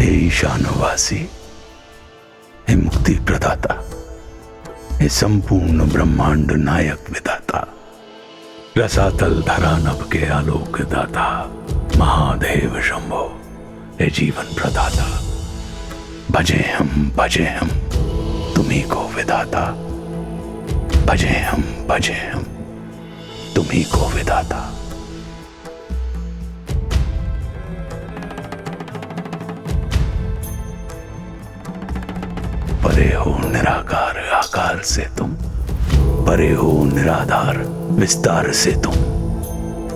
हे ईशानवासी, हे मुक्ति प्रदाता, हे संपूर्ण ब्रह्मांड नायक विधाता, रसातल धरा नभ के आलोक दाता, महादेव शंभो, हे जीवन प्रदाता। भजे हम तुम्ही को विधाता, भजे हम तुम्ही को विधाता। परे हो निराकार आकार से तुम, परे हो निराधार विस्तार से तुम,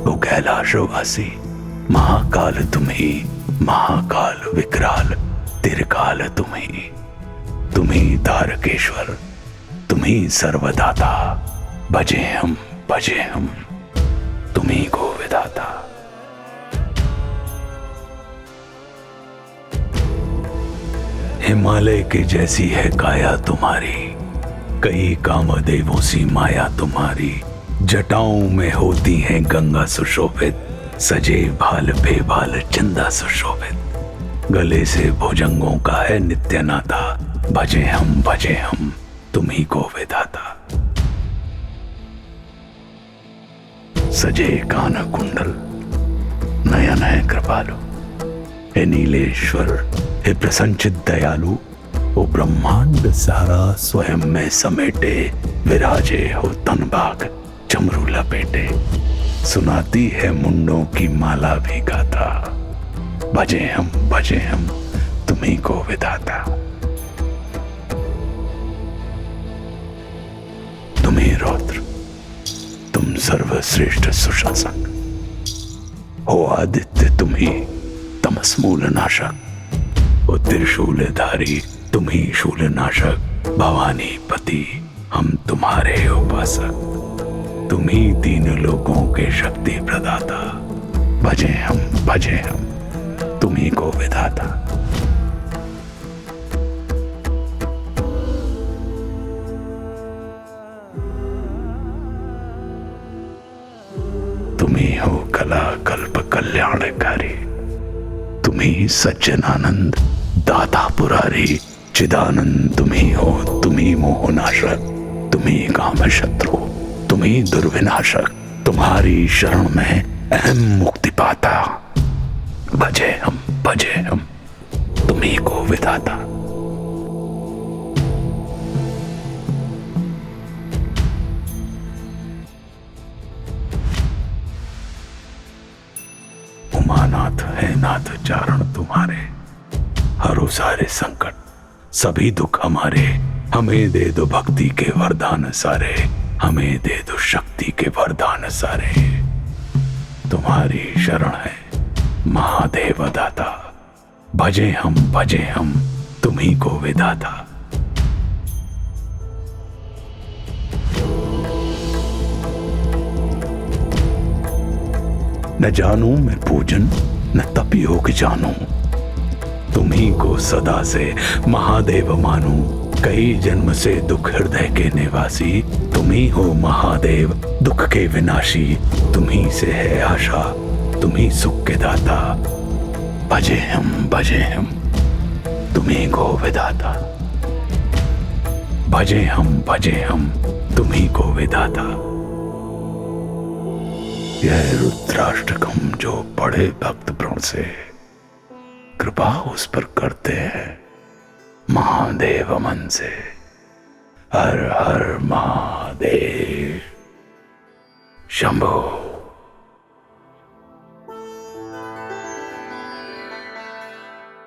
ओ कैलाशवासी महाकाल तुम ही, महाकाल विकराल तिरकाल तुम ही तारकेश्वर, तुम ही सर्वदाता। भजे हम तुम्ही को विधाता। हिमालय के जैसी है काया तुम्हारी, कई कामदेवों सी माया तुम्हारी, जटाओं में होती है गंगा सुशोभित, सजे भाल बेभाल चंदा सुशोभित, गले से भुजंगों का है नित्य नाता। भजे हम तुम्ही को विधाता। सजे कान कुंडल नयन है कृपालु, हे नीलेश्वर, हे प्रसन्नचित दयालु, ओ ब्रह्मांड सारा स्वयं में समेटे, विराजे हो तन भाग चमरू लपेटे, सुनाती है मुंडों की माला भी गाथा। भजे हम तुम्ही को विधाता। तुम्ही रौद्र, तुम सर्वश्रेष्ठ सुशासक हो, आदित्य तुम्ही तमस्मूल नाशक, ओ त्रिशूलधारी तुम्ही शूल नाशक, भवानी पति हम तुम्हारे उपासक, तुम्ही तीन लोकों के शक्ति प्रदाता। भजे हम तुम्ही को विधाता। तुम्ही हो कला कल्प कल्याणकारी, तुम्ही सज्जनानंद दाता पुरारी, चिदानंद तुम्ही हो, तुम्ही मोहनाशक, तुम्ही काम शत्रु, तुम्ही दुर्विनाशक, तुम्हारी शरण में अहम मुक्ति पाता। भजे हम तुम्ही को विधाता। उमानाथ है नाथ चारण तुम्हारे, हरो सारे संकट सभी दुख हमारे, हमें दे दो भक्ति के वरदान सारे, हमें दे दो शक्ति के वरदान सारे। तुम्हारी शरण है महादेव दाता। भजे हम तुम्ही को विधाता। न जानू मैं पूजन न तप योग जानू, तुम्ही को सदा से महादेव मानू, कई जन्म से दुख हृदय के निवासी, तुम्ही हो महादेव दुख के विनाशी, तुम्ही से है आशा तुम्ही सुख के दाता। भजे हम तुम्ही को विधाता। भजे हम तुम्ही को विधाता। यह रुद्राष्टकम जो पढ़े भक्त प्रण से, कृपा उस पर करते हैं महादेव मन से। हर हर महादेव शंभो।